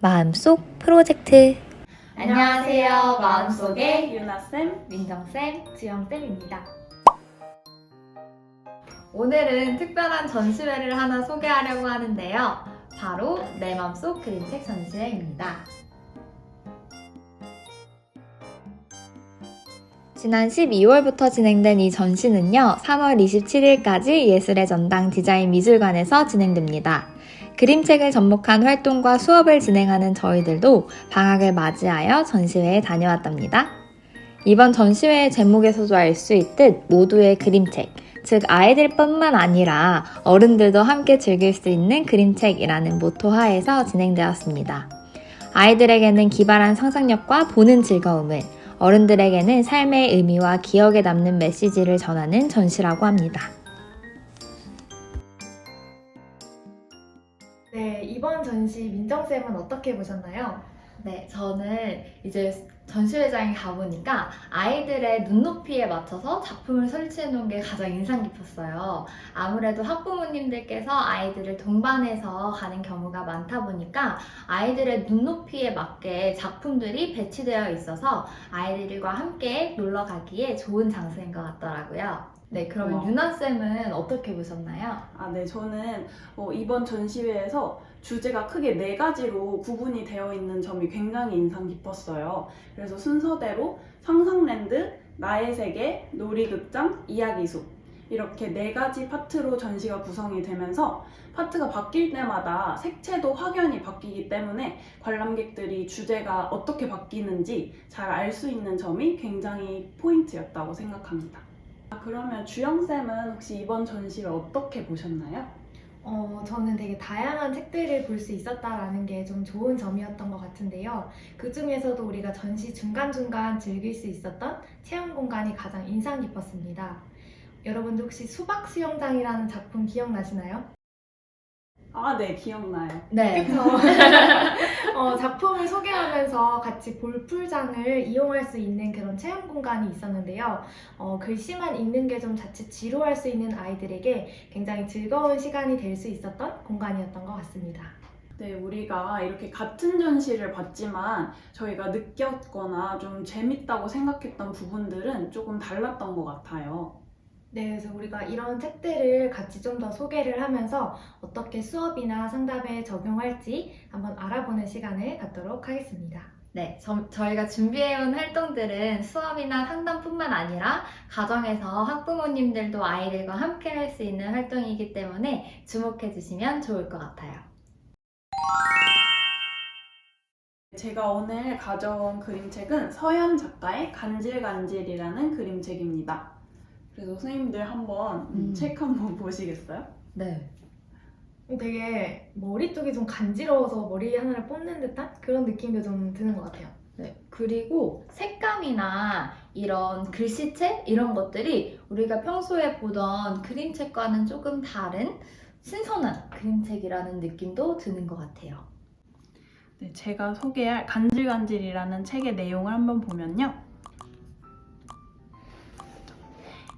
마음속 프로젝트. 안녕하세요. 마음속의 유나쌤, 민정쌤, 주영쌤입니다. 오늘은 특별한 전시회를 하나 소개하려고 하는데요. 바로 내 맘속 그림책 전시회입니다. 지난 12월부터 진행된 이 전시는요, 3월 27일까지 예술의 전당 디자인 미술관에서 진행됩니다. 그림책을 접목한 활동과 수업을 진행하는 저희들도 방학을 맞이하여 전시회에 다녀왔답니다. 이번 전시회의 제목에서도 알 수 있듯 모두의 그림책, 즉 아이들뿐만 아니라 어른들도 함께 즐길 수 있는 그림책이라는 모토 하에서 진행되었습니다. 아이들에게는 기발한 상상력과 보는 즐거움을, 어른들에게는 삶의 의미와 기억에 남는 메시지를 전하는 전시라고 합니다. 네, 이번 전시 민정쌤은 어떻게 보셨나요? 네, 저는 이제 전시회장에 가보니까 아이들의 눈높이에 맞춰서 작품을 설치해 놓은 게 가장 인상 깊었어요. 아무래도 학부모님들께서 아이들을 동반해서 가는 경우가 많다 보니까 아이들의 눈높이에 맞게 작품들이 배치되어 있어서 아이들과 함께 놀러 가기에 좋은 장소인 것 같더라고요. 네, 그러면 유나쌤은 어떻게 보셨나요? 네, 저는 이번 전시회에서 주제가 크게 4가지로 구분이 되어 있는 점이 굉장히 인상 깊었어요. 그래서 순서대로 상상랜드, 나의 세계, 놀이극장, 이야기숲 이렇게 4가지 파트로 전시가 구성이 되면서 파트가 바뀔 때마다 색채도 확연히 바뀌기 때문에 관람객들이 주제가 어떻게 바뀌는지 잘 알 수 있는 점이 굉장히 포인트였다고 생각합니다. 그러면 주영쌤은 혹시 이번 전시를 어떻게 보셨나요? 저는 되게 다양한 책들을 볼 수 있었다라는 게 좀 좋은 점이었던 것 같은데요. 그 중에서도 우리가 전시 중간중간 즐길 수 있었던 체험 공간이 가장 인상 깊었습니다. 여러분들 혹시 수박 수영장이라는 작품 기억나시나요? 네, 기억나요. 네. 그쵸? 작품을 소개하면서 같이 볼풀장을 이용할 수 있는 그런 체험 공간이 있었는데요. 글씨만 읽는 게 좀 자칫 지루할 수 있는 아이들에게 굉장히 즐거운 시간이 될 수 있었던 공간이었던 것 같습니다. 네, 우리가 이렇게 같은 전시를 봤지만 저희가 느꼈거나 좀 재밌다고 생각했던 부분들은 조금 달랐던 것 같아요. 네, 그래서 우리가 이런 책들을 같이 좀 더 소개를 하면서 어떻게 수업이나 상담에 적용할지 한번 알아보는 시간을 갖도록 하겠습니다. 네, 저희가 준비해온 활동들은 수업이나 상담뿐만 아니라 가정에서 학부모님들도 아이들과 함께 할 수 있는 활동이기 때문에 주목해 주시면 좋을 것 같아요. 제가 오늘 가져온 그림책은 서연 작가의 간질간질이라는 그림책입니다. 그래서 선생님들 한번 책 한번 보시겠어요? 네. 되게 머리 쪽이 좀 간지러워서 머리 하나를 뽑는 듯한 그런 느낌도 좀 드는 것 같아요. 네. 그리고 색감이나 이런 글씨체 이런 것들이 우리가 평소에 보던 그림책과는 조금 다른 신선한 그림책이라는 느낌도 드는 것 같아요. 네, 제가 소개할 간질간질이라는 책의 내용을 한번 보면요.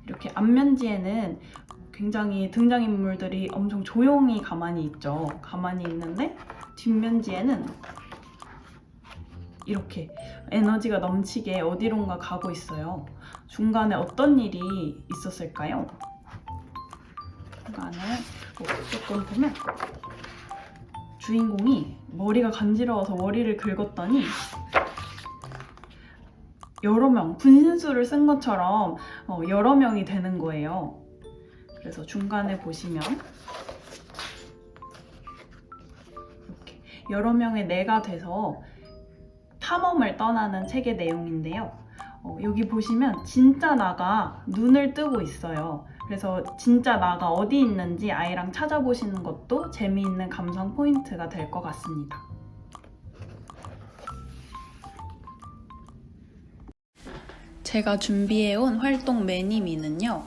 이렇게 앞면지에는 굉장히 등장인물들이 엄청 조용히 가만히 있죠. 가만히 있는데 뒷면지에는 이렇게 에너지가 넘치게 어디론가 가고 있어요. 중간에 어떤 일이 있었을까요? 중간에 조금 보면 주인공이 머리가 간지러워서 머리를 긁었더니 여러 명, 분신술을 쓴 것처럼 여러 명이 되는 거예요. 그래서 중간에 보시면 이렇게 여러 명의 뇌가 돼서 탐험을 떠나는 책의 내용인데요. 여기 보시면 진짜 나가 눈을 뜨고 있어요. 그래서 진짜 나가 어디 있는지 아이랑 찾아보시는 것도 재미있는 감상 포인트가 될 것 같습니다. 제가 준비해온 활동 매니미는요.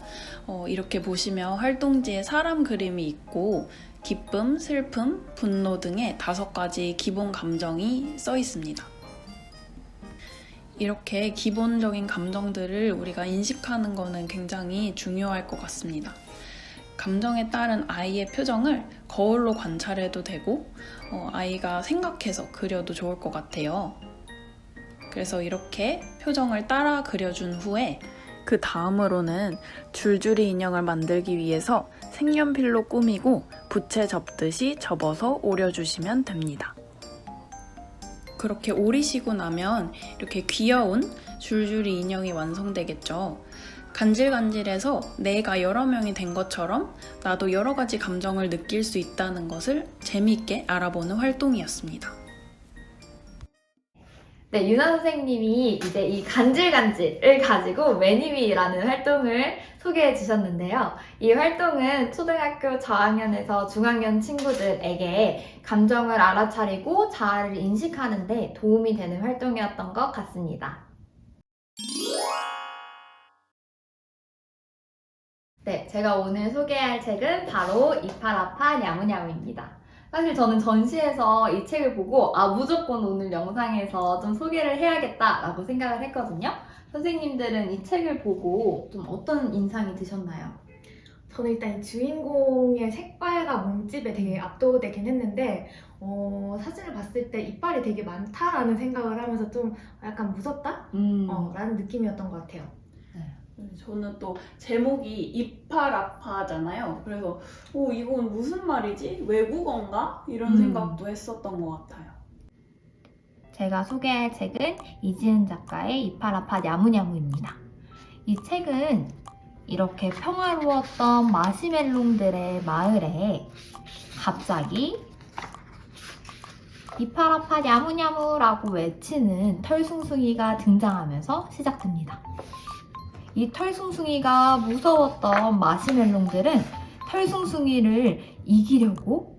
이렇게 보시면 활동지에 사람 그림이 있고 기쁨, 슬픔, 분노 등의 5가지 기본 감정이 써 있습니다. 이렇게 기본적인 감정들을 우리가 인식하는 것은 굉장히 중요할 것 같습니다. 감정에 따른 아이의 표정을 거울로 관찰해도 되고 아이가 생각해서 그려도 좋을 것 같아요. 그래서 이렇게 표정을 따라 그려준 후에 그 다음으로는 줄줄이 인형을 만들기 위해서 색연필로 꾸미고 붓에 접듯이 접어서 오려주시면 됩니다. 그렇게 오리시고 나면 이렇게 귀여운 줄줄이 인형이 완성되겠죠. 간질간질해서 내가 여러 명이 된 것처럼 나도 여러 가지 감정을 느낄 수 있다는 것을 재미있게 알아보는 활동이었습니다. 네, 유나 선생님이 이제 이 간질간질을 가지고 매니미라는 활동을 소개해 주셨는데요. 이 활동은 초등학교 저학년에서 중학년 친구들에게 감정을 알아차리고 자아를 인식하는 데 도움이 되는 활동이었던 것 같습니다. 네, 제가 오늘 소개할 책은 바로 이파라파 냐무냐무입니다. 사실 저는 전시에서 이 책을 보고 무조건 오늘 영상에서 좀 소개를 해야겠다라고 생각을 했거든요. 선생님들은 이 책을 보고 좀 어떤 인상이 드셨나요? 저는 일단 이 주인공의 색깔과 몸집에 되게 압도되긴 했는데 사진을 봤을 때 이빨이 되게 많다라는 생각을 하면서 좀 약간 무섭다? 라는 느낌이었던 것 같아요. 저는 또 제목이 이파라파잖아요. 그래서 이건 무슨 말이지? 외국어인가? 이런 생각도 했었던 것 같아요. 제가 소개할 책은 이지은 작가의 이파라파 냐무냐무입니다. 이 책은 이렇게 평화로웠던 마시멜롱들의 마을에 갑자기 이파라파 냐무냐무라고 외치는 털숭숭이가 등장하면서 시작됩니다. 이 털숭숭이가 무서웠던 마시멜롱들은 털숭숭이를 이기려고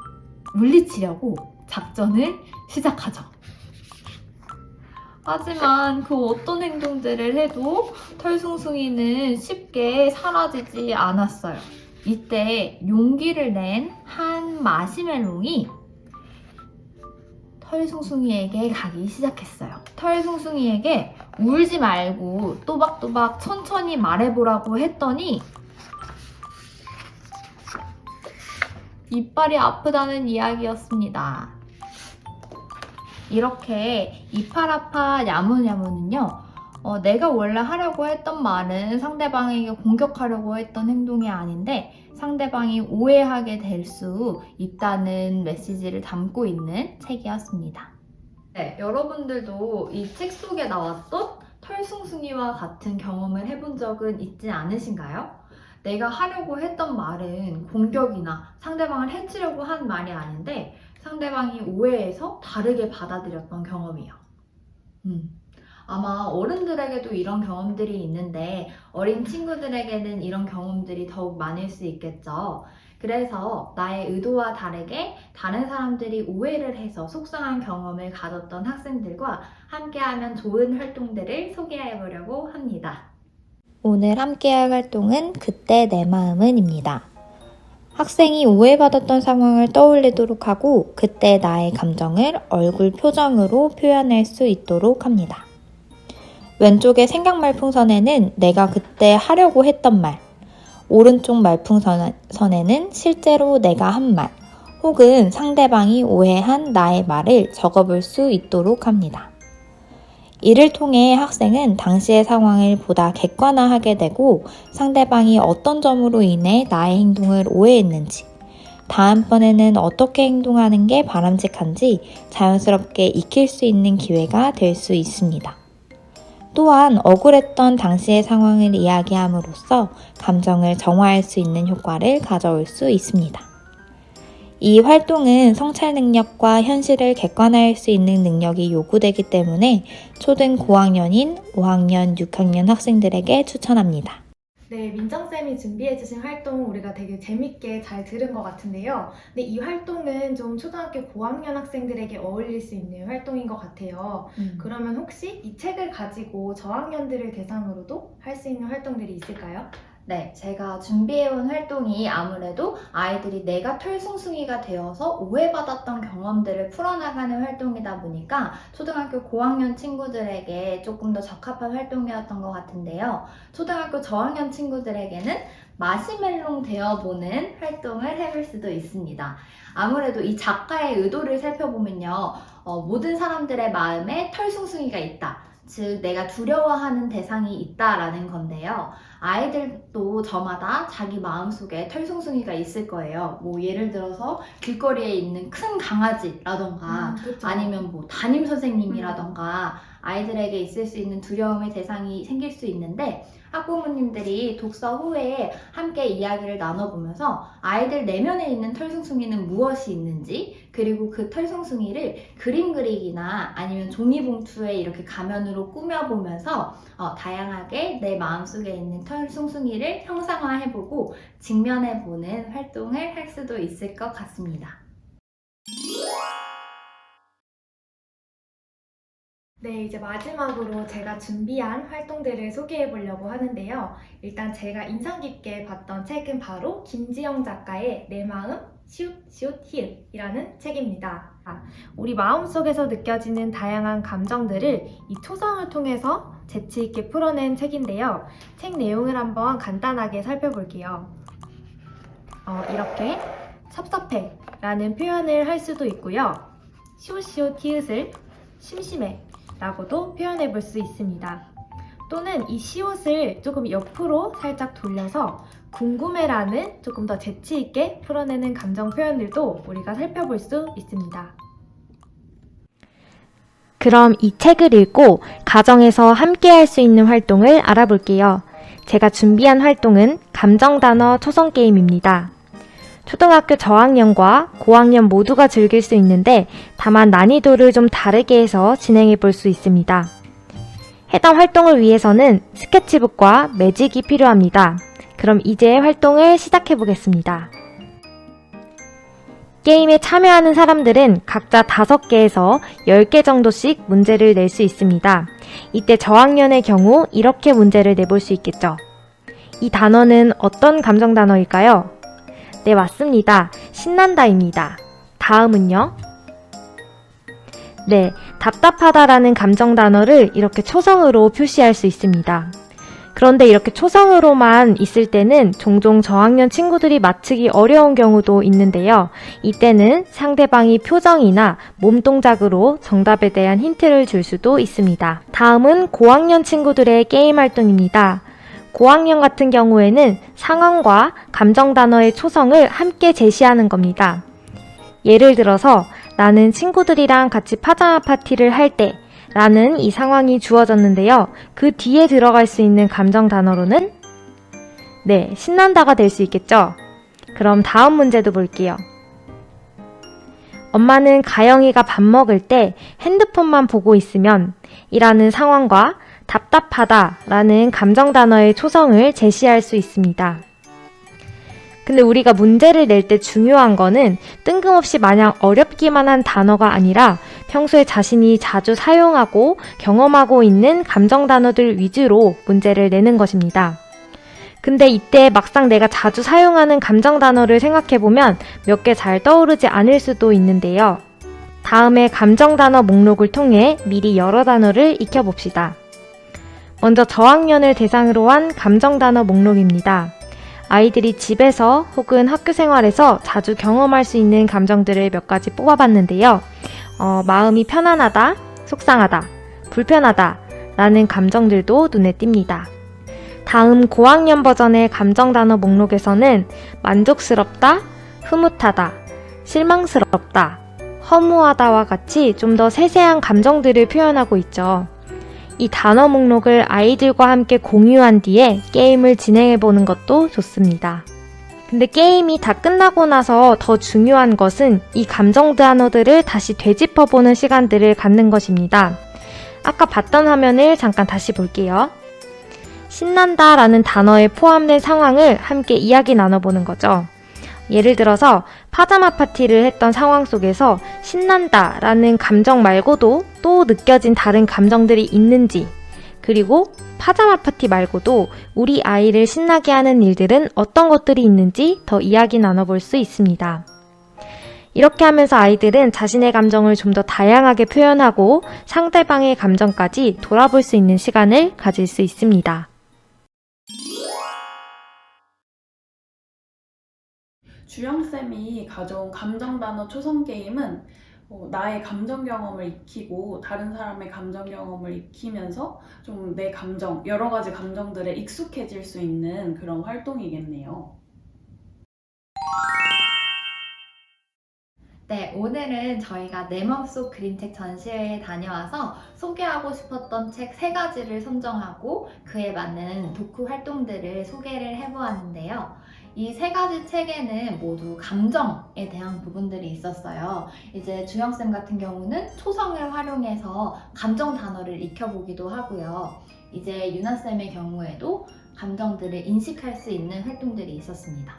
물리치려고 작전을 시작하죠. 하지만 그 어떤 행동들을 해도 털숭숭이는 쉽게 사라지지 않았어요. 이때 용기를 낸 한 마시멜롱이 털숭숭이에게 가기 시작했어요. 털숭숭이에게 울지 말고 또박또박 천천히 말해보라고 했더니 이빨이 아프다는 이야기였습니다. 이렇게 이파라파 냐무냐무는요, 내가 원래 하려고 했던 말은 상대방에게 공격하려고 했던 행동이 아닌데 상대방이 오해하게 될 수 있다는 메시지를 담고 있는 책이었습니다. 네, 여러분들도 이 책 속에 나왔던 털숭숭이와 같은 경험을 해본 적은 있지 않으신가요? 내가 하려고 했던 말은 공격이나 상대방을 해치려고 한 말이 아닌데 상대방이 오해해서 다르게 받아들였던 경험이요. 아마 어른들에게도 이런 경험들이 있는데 어린 친구들에게는 이런 경험들이 더욱 많을 수 있겠죠. 그래서 나의 의도와 다르게 다른 사람들이 오해를 해서 속상한 경험을 가졌던 학생들과 함께하면 좋은 활동들을 소개해 보려고 합니다. 오늘 함께할 활동은 그때 내 마음은입니다. 학생이 오해받았던 상황을 떠올리도록 하고 그때 나의 감정을 얼굴 표정으로 표현할 수 있도록 합니다. 왼쪽의 생각 말풍선에는 내가 그때 하려고 했던 말, 오른쪽 말풍선에는 실제로 내가 한 말, 혹은 상대방이 오해한 나의 말을 적어볼 수 있도록 합니다. 이를 통해 학생은 당시의 상황을 보다 객관화하게 되고 상대방이 어떤 점으로 인해 나의 행동을 오해했는지, 다음번에는 어떻게 행동하는 게 바람직한지 자연스럽게 익힐 수 있는 기회가 될 수 있습니다. 또한 억울했던 당시의 상황을 이야기함으로써 감정을 정화할 수 있는 효과를 가져올 수 있습니다. 이 활동은 성찰 능력과 현실을 객관화할 수 있는 능력이 요구되기 때문에 초등 고학년인 5학년, 6학년 학생들에게 추천합니다. 네, 민정쌤이 준비해주신 활동 우리가 되게 재밌게 잘 들은 것 같은데요. 근데 이 활동은 좀 초등학교 고학년 학생들에게 어울릴 수 있는 활동인 것 같아요. 그러면 혹시 이 책을 가지고 저학년들을 대상으로도 할 수 있는 활동들이 있을까요? 네, 제가 준비해온 활동이 아무래도 아이들이 내가 털숭숭이가 되어서 오해받았던 경험들을 풀어나가는 활동이다 보니까 초등학교 고학년 친구들에게 조금 더 적합한 활동이었던 것 같은데요. 초등학교 저학년 친구들에게는 마시멜롱 되어보는 활동을 해볼 수도 있습니다. 아무래도 이 작가의 의도를 살펴보면요, 모든 사람들의 마음에 털숭숭이가 있다. 즉 내가 두려워하는 대상이 있다라는 건데요. 아이들도 저마다 자기 마음속에 털숭숭이가 있을 거예요. 뭐 예를 들어서 길거리에 있는 큰 강아지라던가 그쵸. 아니면 뭐 담임 선생님이라던가 아이들에게 있을 수 있는 두려움의 대상이 생길 수 있는데, 학부모님들이 독서 후에 함께 이야기를 나눠보면서 아이들 내면에 있는 털숭숭이는 무엇이 있는지, 그리고 그 털숭숭이를 그림 그리기나 아니면 종이봉투에 이렇게 가면으로 꾸며보면서 다양하게 내 마음속에 있는 털숭숭이를 형상화해보고 직면해보는 활동을 할 수도 있을 것 같습니다. 네, 이제 마지막으로 제가 준비한 활동들을 소개해 보려고 하는데요. 일단 제가 인상 깊게 봤던 책은 바로 김지영 작가의 내 마음 시옷시옷 히읗이라는 책입니다. 우리 마음속에서 느껴지는 다양한 감정들을 이 초성을 통해서 재치 있게 풀어낸 책인데요. 책 내용을 한번 간단하게 살펴볼게요. 이렇게 섭섭해 라는 표현을 할 수도 있고요. 시옷시옷 히읗을 심심해 라고도 표현해 볼 수 있습니다. 또는 이 시옷을 조금 옆으로 살짝 돌려서 궁금해라는 조금 더 재치 있게 풀어내는 감정 표현들도 우리가 살펴볼 수 있습니다. 그럼 이 책을 읽고 가정에서 함께 할 수 있는 활동을 알아볼게요. 제가 준비한 활동은 감정 단어 초성 게임입니다. 초등학교 저학년과 고학년 모두가 즐길 수 있는데 다만 난이도를 좀 다르게 해서 진행해 볼 수 있습니다. 해당 활동을 위해서는 스케치북과 매직이 필요합니다. 그럼 이제 활동을 시작해 보겠습니다. 게임에 참여하는 사람들은 각자 5개에서 10개 정도씩 문제를 낼 수 있습니다. 이때 저학년의 경우 이렇게 문제를 내볼 수 있겠죠. 이 단어는 어떤 감정 단어일까요? 네, 맞습니다. 신난다입니다. 다음은요? 네, 답답하다라는 감정 단어를 이렇게 초성으로 표시할 수 있습니다. 그런데 이렇게 초성으로만 있을 때는 종종 저학년 친구들이 맞추기 어려운 경우도 있는데요. 이때는 상대방이 표정이나 몸동작으로 정답에 대한 힌트를 줄 수도 있습니다. 다음은 고학년 친구들의 게임 활동입니다. 고학년 같은 경우에는 상황과 감정 단어의 초성을 함께 제시하는 겁니다. 예를 들어서 나는 친구들이랑 같이 파자마 파티를 할 때 라는 이 상황이 주어졌는데요. 그 뒤에 들어갈 수 있는 감정 단어로는 네, 신난다가 될 수 있겠죠? 그럼 다음 문제도 볼게요. 엄마는 가영이가 밥 먹을 때 핸드폰만 보고 있으면 이라는 상황과 답답하다 라는 감정 단어의 초성을 제시할 수 있습니다. 근데 우리가 문제를 낼 때 중요한 거는 뜬금없이 마냥 어렵기만 한 단어가 아니라 평소에 자신이 자주 사용하고 경험하고 있는 감정 단어들 위주로 문제를 내는 것입니다. 근데 이때 막상 내가 자주 사용하는 감정 단어를 생각해보면 몇 개 잘 떠오르지 않을 수도 있는데요. 다음에 감정 단어 목록을 통해 미리 여러 단어를 익혀봅시다. 먼저 저학년을 대상으로 한 감정 단어 목록입니다. 아이들이 집에서 혹은 학교 생활에서 자주 경험할 수 있는 감정들을 몇 가지 뽑아봤는데요. 마음이 편안하다, 속상하다, 불편하다 라는 감정들도 눈에 띕니다. 다음 고학년 버전의 감정 단어 목록에서는 만족스럽다, 흐뭇하다, 실망스럽다, 허무하다와 같이 좀 더 세세한 감정들을 표현하고 있죠. 이 단어 목록을 아이들과 함께 공유한 뒤에 게임을 진행해보는 것도 좋습니다. 근데 게임이 다 끝나고 나서 더 중요한 것은 이 감정 단어들을 다시 되짚어보는 시간들을 갖는 것입니다. 아까 봤던 화면을 잠깐 다시 볼게요. 신난다 라는 단어에 포함된 상황을 함께 이야기 나눠보는 거죠. 예를 들어서 파자마 파티를 했던 상황 속에서 신난다 라는 감정 말고도 또 느껴진 다른 감정들이 있는지, 그리고 파자마 파티 말고도 우리 아이를 신나게 하는 일들은 어떤 것들이 있는지 더 이야기 나눠볼 수 있습니다. 이렇게 하면서 아이들은 자신의 감정을 좀 더 다양하게 표현하고 상대방의 감정까지 돌아볼 수 있는 시간을 가질 수 있습니다. 주영쌤이 가져온 감정 단어 초성 게임은 나의 감정 경험을 익히고 다른 사람의 감정 경험을 익히면서 좀 내 감정, 여러 가지 감정들에 익숙해질 수 있는 그런 활동이겠네요. 네, 오늘은 저희가 내 맘속 그림책 전시회에 다녀와서 소개하고 싶었던 책 3가지를 선정하고 그에 맞는 독후 활동들을 소개를 해보았는데요. 이 3가지 책에는 모두 감정에 대한 부분들이 있었어요. 이제 주영쌤 같은 경우는 초성을 활용해서 감정 단어를 익혀보기도 하고요. 이제 유나쌤의 경우에도 감정들을 인식할 수 있는 활동들이 있었습니다.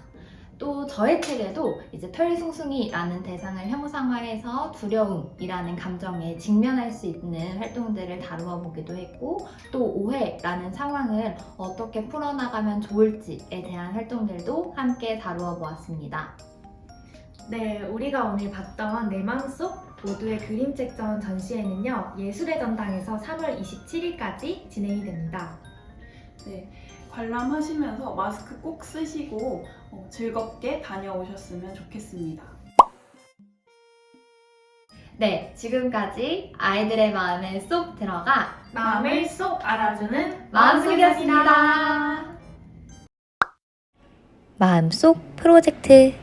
또 저의 책에도 이제 털숭숭이라는 대상을 형상화해서 두려움이라는 감정에 직면할 수 있는 활동들을 다루어 보기도 했고, 또 오해라는 상황을 어떻게 풀어나가면 좋을지에 대한 활동들도 함께 다루어 보았습니다. 네, 우리가 오늘 봤던 내 맘속 모두의 그림책전 전시회는요, 예술의 전당에서 3월 27일까지 진행이 됩니다. 네, 관람하시면서 마스크 꼭 쓰시고 즐겁게 다녀오셨으면 좋겠습니다. 네, 지금까지 아이들의 마음에 쏙 들어가 마음을 쏙 알아주는 마음속이었습니다. 마음속 프로젝트